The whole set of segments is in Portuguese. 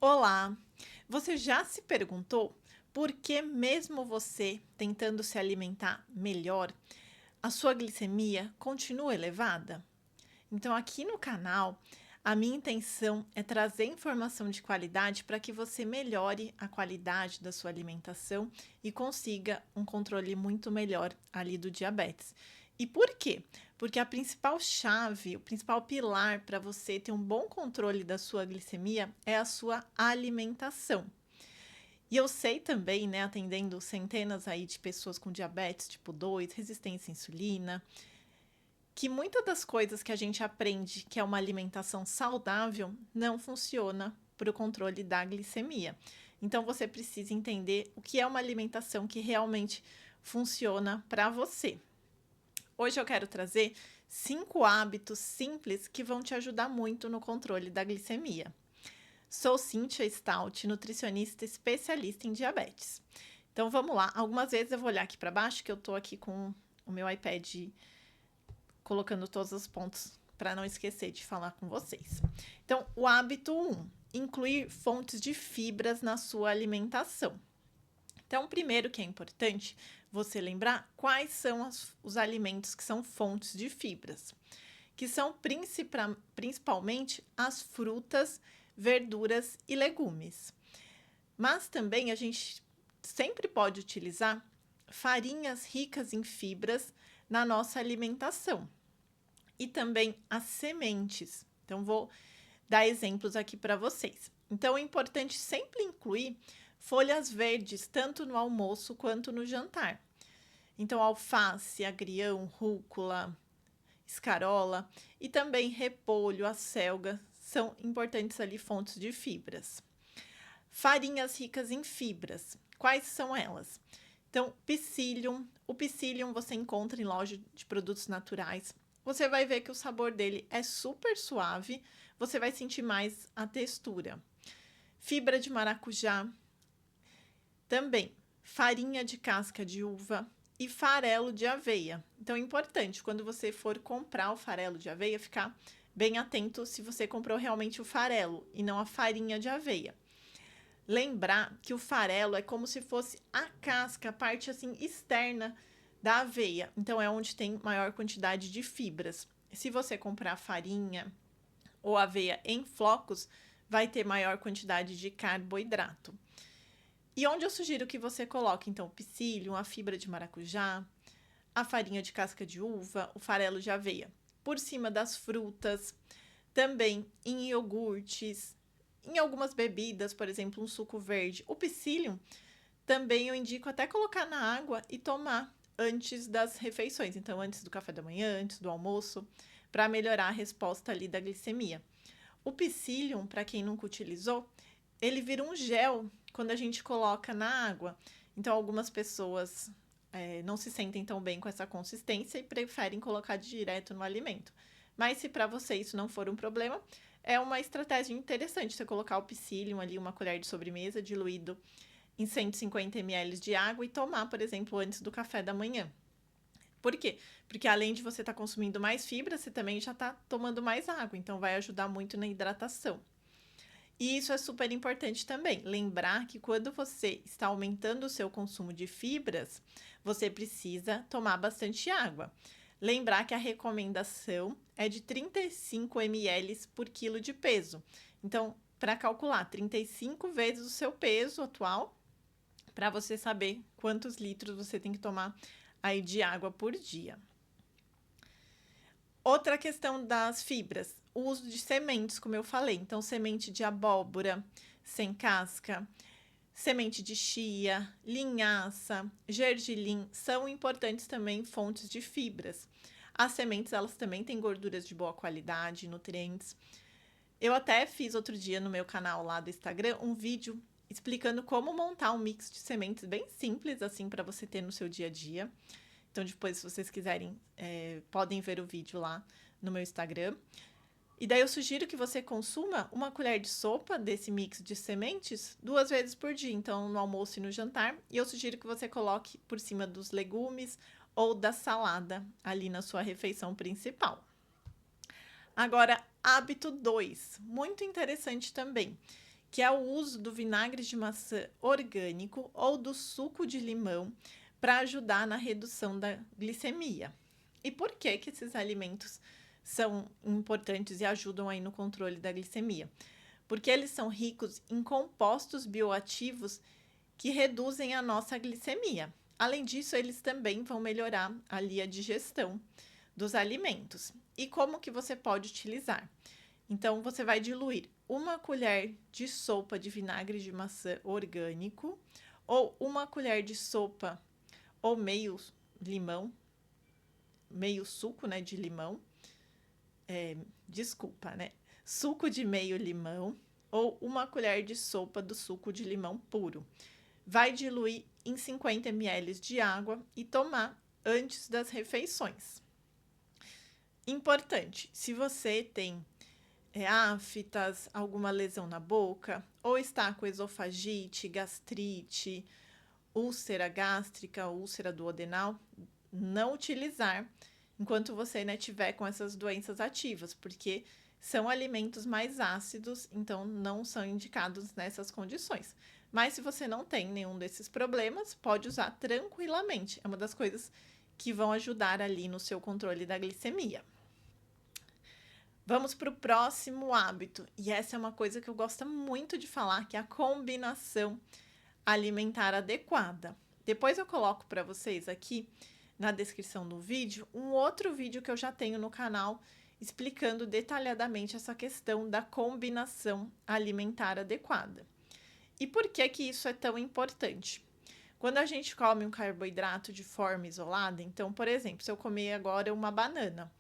Olá! Você já se perguntou por que, mesmo você tentando se alimentar melhor, a sua glicemia continua elevada? Então, aqui no canal, a minha intenção é trazer informação de qualidade para que você melhore a qualidade da sua alimentação e consiga um controle muito melhor ali do diabetes. E por quê? Porque a principal chave, o principal pilar para você ter um bom controle da sua glicemia é a sua alimentação. E eu sei também, né, atendendo centenas aí de pessoas com diabetes tipo 2, resistência à insulina, que muitas das coisas que a gente aprende que é uma alimentação saudável não funciona para o controle da glicemia. Então você precisa entender o que é uma alimentação que realmente funciona para você. Hoje eu quero trazer 5 hábitos simples que vão te ajudar muito no controle da glicemia. Sou Cíntia Stout, nutricionista especialista em diabetes. Então vamos lá, algumas vezes eu vou olhar aqui para baixo, que eu estou aqui com o meu iPad colocando todos os pontos para não esquecer de falar com vocês. Então, o hábito 1, incluir fontes de fibras na sua alimentação. Então, primeiro que é importante você lembrar quais são os alimentos que são fontes de fibras, que são principalmente as frutas, verduras e legumes. Mas também a gente sempre pode utilizar farinhas ricas em fibras na nossa alimentação e também as sementes. Então, vou dar exemplos aqui para vocês. Então, é importante sempre incluir folhas verdes, tanto no almoço quanto no jantar. Então, alface, agrião, rúcula, escarola e também repolho, acelga são importantes ali fontes de fibras. Farinhas ricas em fibras. Quais são elas? Então, psyllium. O psyllium você encontra em loja de produtos naturais. Você vai ver que o sabor dele é super suave, você vai sentir mais a textura. Fibra de maracujá, também farinha de casca de uva e farelo de aveia. Então é importante, quando você for comprar o farelo de aveia, ficar bem atento se você comprou realmente o farelo e não a farinha de aveia. Lembrar que o farelo é como se fosse a casca, a parte assim externa da aveia. Então é onde tem maior quantidade de fibras. Se você comprar farinha ou aveia em flocos, vai ter maior quantidade de carboidrato. E onde eu sugiro que você coloque, então, o psyllium, a fibra de maracujá, a farinha de casca de uva, o farelo de aveia, por cima das frutas, também em iogurtes, em algumas bebidas, por exemplo, um suco verde. O psyllium também eu indico até colocar na água e tomar antes das refeições, então antes do café da manhã, antes do almoço, para melhorar a resposta ali da glicemia. O psyllium, para quem nunca utilizou, ele vira um gel quando a gente coloca na água. Então, algumas pessoas não se sentem tão bem com essa consistência e preferem colocar direto no alimento. Mas se para você isso não for um problema, é uma estratégia interessante você colocar o psyllium ali, uma colher de sobremesa diluído em 150 ml de água e tomar, por exemplo, antes do café da manhã. Por quê? Porque além de você estar consumindo mais fibra, você também já está tomando mais água, então vai ajudar muito na hidratação. E isso é super importante também. Lembrar que quando você está aumentando o seu consumo de fibras, você precisa tomar bastante água. Lembrar que a recomendação é de 35 ml por quilo de peso. Então, para calcular 35 vezes o seu peso atual, para você saber quantos litros você tem que tomar aí de água por dia. Outra questão das fibras, o uso de sementes, como eu falei. Então, semente de abóbora sem casca, semente de chia, linhaça, gergelim são importantes também fontes de fibras. As sementes, elas também têm gorduras de boa qualidade, nutrientes. Eu até fiz outro dia no meu canal lá do Instagram um vídeo explicando como montar um mix de sementes bem simples, assim, para você ter no seu dia a dia. Então, depois, se vocês quiserem, podem ver o vídeo lá no meu Instagram. E daí eu sugiro que você consuma uma colher de sopa desse mix de sementes 2 vezes por dia, então no almoço e no jantar. E eu sugiro que você coloque por cima dos legumes ou da salada ali na sua refeição principal. Agora, hábito 2, muito interessante também, que é o uso do vinagre de maçã orgânico ou do suco de limão para ajudar na redução da glicemia. E por que que esses alimentos são importantes e ajudam aí no controle da glicemia? Porque eles são ricos em compostos bioativos que reduzem a nossa glicemia. Além disso, eles também vão melhorar ali a digestão dos alimentos. E como que você pode utilizar? Então, você vai diluir 1 colher de sopa de vinagre de maçã orgânico ou 1 colher de sopa ou meio limão, meio suco, né, de limão, suco de meio limão ou 1 colher de sopa do suco de limão puro. Vai diluir em 50 ml de água e tomar antes das refeições. Importante, se você tem aftas, alguma lesão na boca, ou está com esofagite, gastrite, úlcera gástrica, úlcera duodenal, não utilizar enquanto você tiver com essas doenças ativas, porque são alimentos mais ácidos, então não são indicados nessas condições. Mas se você não tem nenhum desses problemas, pode usar tranquilamente. É uma das coisas que vão ajudar ali no seu controle da glicemia. Vamos para o próximo hábito, e essa é uma coisa que eu gosto muito de falar, que é a combinação alimentar adequada. Depois eu coloco para vocês aqui na descrição do vídeo um outro vídeo que eu já tenho no canal explicando detalhadamente essa questão da combinação alimentar adequada. E por que que isso é tão importante? Quando a gente come um carboidrato de forma isolada, então, por exemplo, se eu comer agora uma banana,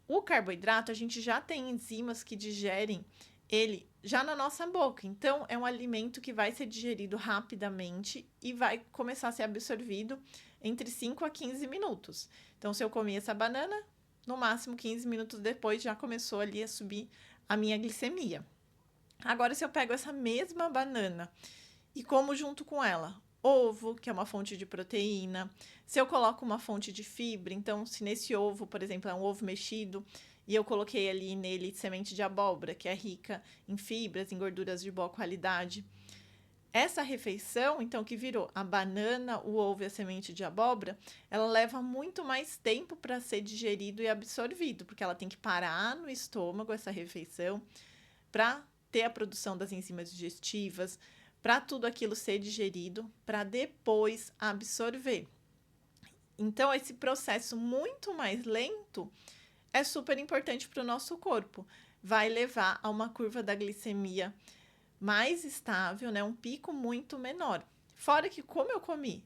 o carboidrato, a gente já tem enzimas que digerem ele já na nossa boca. Então, é um alimento que vai ser digerido rapidamente e vai começar a ser absorvido entre 5 a 15 minutos. Então, se eu comer essa banana, no máximo 15 minutos depois já começou ali a subir a minha glicemia. Agora, se eu pego essa mesma banana e como junto com ela ovo, que é uma fonte de proteína, se eu coloco uma fonte de fibra, então se nesse ovo, por exemplo, é um ovo mexido, e eu coloquei ali nele semente de abóbora, que é rica em fibras, em gorduras de boa qualidade. Essa refeição, então, que virou a banana, o ovo e a semente de abóbora, ela leva muito mais tempo para ser digerido e absorvido, porque ela tem que parar no estômago, essa refeição, para ter a produção das enzimas digestivas, para tudo aquilo ser digerido, para depois absorver. Então, esse processo muito mais lento é super importante para o nosso corpo. Vai levar a uma curva da glicemia mais estável, né? Um pico muito menor. Fora que, como eu comi,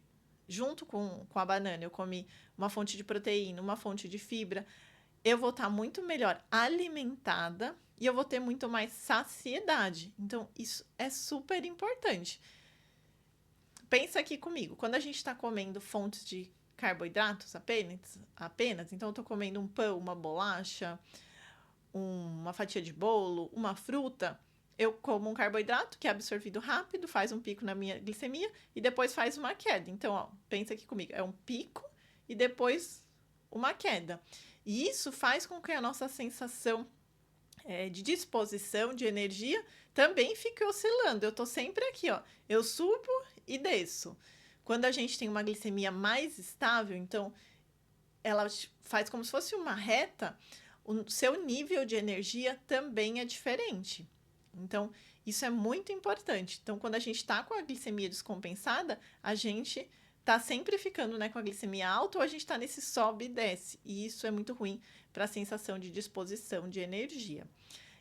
junto com a banana, eu comi uma fonte de proteína, uma fonte de fibra, eu vou estar muito melhor alimentada e eu vou ter muito mais saciedade. Então, isso é super importante. Pensa aqui comigo, quando a gente está comendo fontes de carboidratos apenas, então eu estou comendo um pão, uma bolacha, uma fatia de bolo, uma fruta, eu como um carboidrato que é absorvido rápido, faz um pico na minha glicemia e depois faz uma queda. Então, ó, pensa aqui comigo, é um pico e depois uma queda. E isso faz com que a nossa sensação de disposição, de energia, também fique oscilando. Eu tô sempre aqui, ó, eu subo e desço. Quando a gente tem uma glicemia mais estável, então, ela faz como se fosse uma reta, o seu nível de energia também é diferente. Então, isso é muito importante. Então, quando a gente está com a glicemia descompensada, a gente tá sempre ficando, né, com a glicemia alta ou a gente tá nesse sobe e desce. E isso é muito ruim para a sensação de disposição, de energia.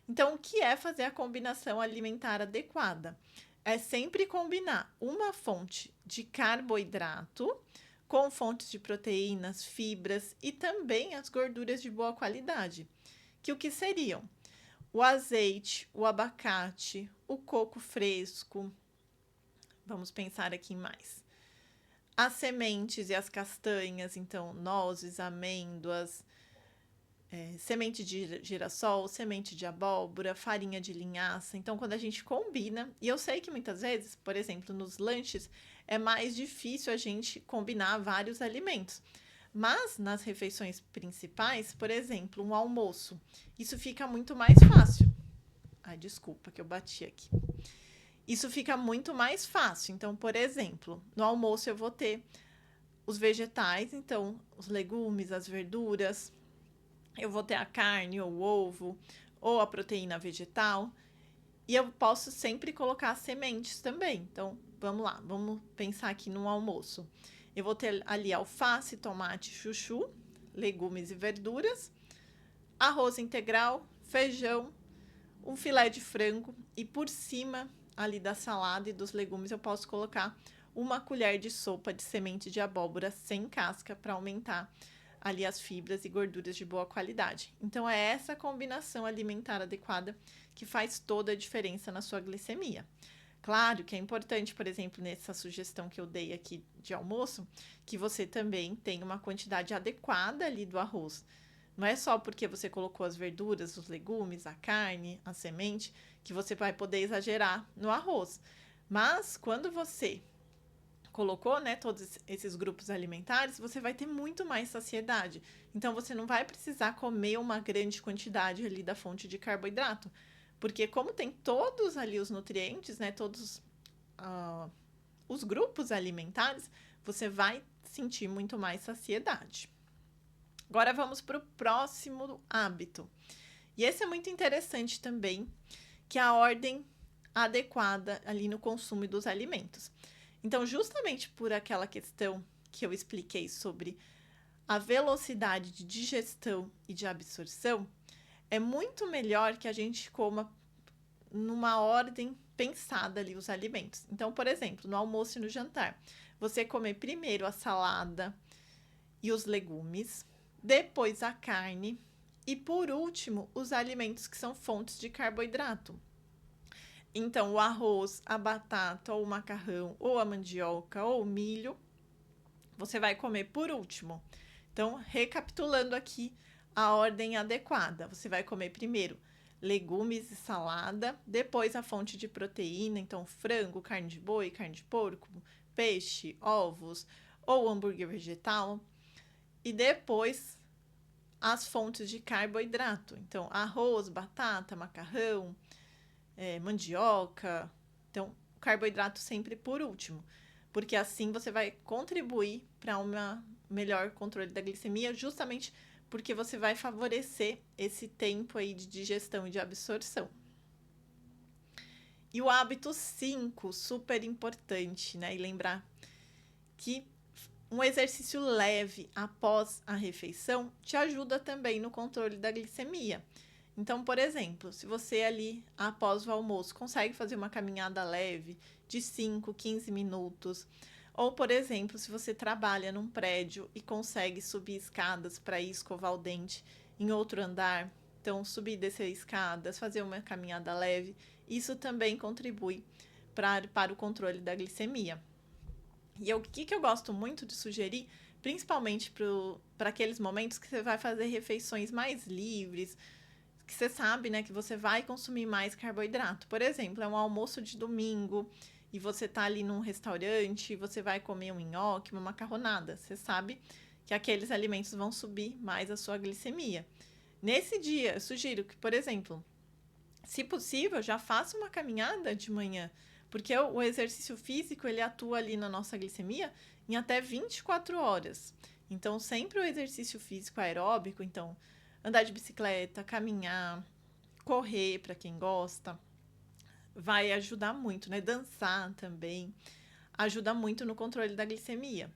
Então, o que é fazer a combinação alimentar adequada? É sempre combinar uma fonte de carboidrato com fontes de proteínas, fibras e também as gorduras de boa qualidade. Que o que seriam? O azeite, o abacate, o coco fresco. Vamos pensar aqui em mais. As sementes e as castanhas, então nozes, amêndoas, semente de girassol, semente de abóbora, farinha de linhaça. Então, quando a gente combina, e eu sei que muitas vezes, por exemplo, nos lanches, é mais difícil a gente combinar vários alimentos. Mas nas refeições principais, por exemplo, um almoço, isso fica muito mais fácil. Ai, desculpa que eu bati aqui. Isso fica muito mais fácil. Então, por exemplo, no almoço eu vou ter os vegetais, então os legumes, as verduras, eu vou ter a carne ou o ovo, ou a proteína vegetal, e eu posso sempre colocar sementes também. Então, vamos lá, vamos pensar aqui no almoço. Eu vou ter ali alface, tomate, chuchu, legumes e verduras, arroz integral, feijão, um filé de frango e por cima ali da salada e dos legumes eu posso colocar uma colher de sopa de semente de abóbora sem casca para aumentar ali as fibras e gorduras de boa qualidade. Então é essa combinação alimentar adequada que faz toda a diferença na sua glicemia. Claro que é importante, por exemplo, nessa sugestão que eu dei aqui de almoço, que você também tenha uma quantidade adequada ali do arroz. Não é só porque você colocou as verduras, os legumes, a carne, a semente, que você vai poder exagerar no arroz. Mas quando você colocou, né, todos esses grupos alimentares, você vai ter muito mais saciedade. Então você não vai precisar comer uma grande quantidade ali da fonte de carboidrato, porque como tem todos ali os nutrientes, né, todos os grupos alimentares, você vai sentir muito mais saciedade. Agora vamos para o próximo hábito. E esse é muito interessante também, que é a ordem adequada ali no consumo dos alimentos. Então, justamente por aquela questão que eu expliquei sobre a velocidade de digestão e de absorção, é muito melhor que a gente coma numa ordem pensada ali os alimentos. Então, por exemplo, no almoço e no jantar, você comer primeiro a salada e os legumes, depois a carne e, por último, os alimentos que são fontes de carboidrato. Então, o arroz, a batata, ou o macarrão, ou a mandioca, ou o milho, você vai comer por último. Então, recapitulando aqui a ordem adequada, você vai comer primeiro legumes e salada, depois a fonte de proteína, então frango, carne de boi, carne de porco, peixe, ovos ou hambúrguer vegetal, e depois as fontes de carboidrato, então arroz, batata, macarrão, mandioca. Então, carboidrato sempre por último, porque assim você vai contribuir para um melhor controle da glicemia, justamente porque você vai favorecer esse tempo aí de digestão e de absorção. E o hábito 5, super importante, né? E lembrar que um exercício leve após a refeição te ajuda também no controle da glicemia. Então, por exemplo, se você ali após o almoço consegue fazer uma caminhada leve de 5, 15 minutos, ou por exemplo, se você trabalha num prédio e consegue subir escadas para ir escovar o dente em outro andar, então subir e descer escadas, fazer uma caminhada leve, isso também contribui para o controle da glicemia. E o que eu gosto muito de sugerir, principalmente para aqueles momentos que você vai fazer refeições mais livres, que você sabe, né, que você vai consumir mais carboidrato. Por exemplo, é um almoço de domingo e você tá ali num restaurante, você vai comer um nhoque, uma macarronada. Você sabe que aqueles alimentos vão subir mais a sua glicemia. Nesse dia, eu sugiro que, por exemplo, se possível, já faça uma caminhada de manhã, porque o exercício físico, ele atua ali na nossa glicemia em até 24 horas. Então, sempre o exercício físico aeróbico, então, andar de bicicleta, caminhar, correr, para quem gosta, vai ajudar muito, né? Dançar também ajuda muito no controle da glicemia.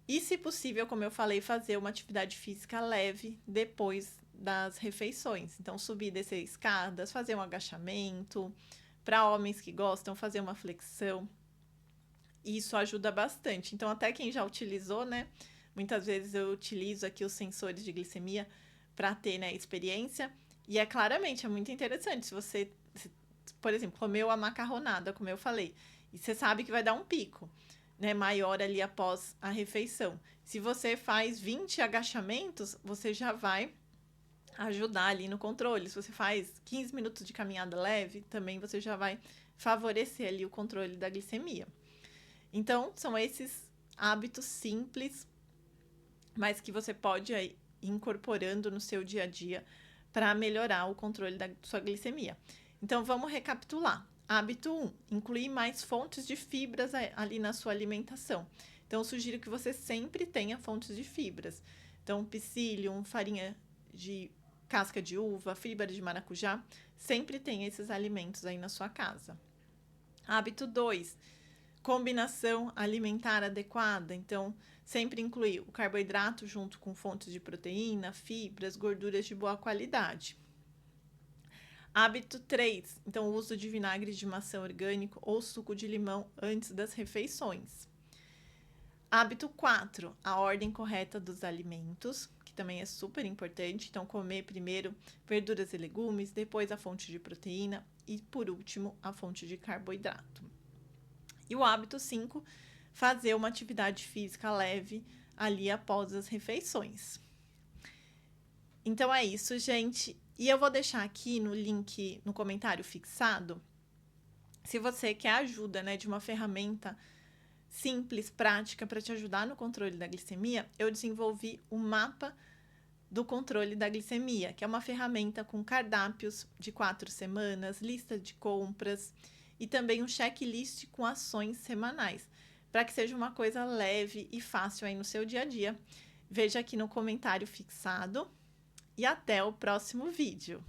E, se possível, como eu falei, fazer uma atividade física leve depois das refeições. Então, subir e descer escadas, fazer um agachamento. Para homens que gostam, fazer uma flexão. Isso ajuda bastante. Então, até quem já utilizou, né? Muitas vezes eu utilizo aqui os sensores de glicemia para ter, né, experiência. E claramente, é muito interessante. Se você, por exemplo, comeu a macarronada, como eu falei, e você sabe que vai dar um pico, né, maior ali após a refeição. Se você faz 20 agachamentos, você já vai ajudar ali no controle. Se você faz 15 minutos de caminhada leve, também você já vai favorecer ali o controle da glicemia. Então, são esses hábitos simples, mas que você pode ir incorporando no seu dia a dia para melhorar o controle da sua glicemia. Então, vamos recapitular. Hábito 1, incluir mais fontes de fibras ali na sua alimentação. Então, eu sugiro que você sempre tenha fontes de fibras. Então, psyllium, farinha de casca de uva, fibra de maracujá, sempre tenha esses alimentos aí na sua casa. Hábito 2, combinação alimentar adequada. Então, sempre incluir o carboidrato junto com fontes de proteína, fibras, gorduras de boa qualidade. Hábito 3, então o uso de vinagre de maçã orgânico ou suco de limão antes das refeições. Hábito 4, a ordem correta dos alimentos, que também é super importante. Então, comer primeiro verduras e legumes, depois a fonte de proteína e, por último, a fonte de carboidrato. E o hábito 5, fazer uma atividade física leve ali após as refeições. Então, é isso, gente. E eu vou deixar aqui no link, no comentário fixado, se você quer ajuda, né, de uma ferramenta simples, prática, para te ajudar no controle da glicemia, eu desenvolvi o mapa do controle da glicemia, que é uma ferramenta com cardápios de 4 semanas, lista de compras e também um checklist com ações semanais, para que seja uma coisa leve e fácil aí no seu dia a dia. Veja aqui no comentário fixado e até o próximo vídeo.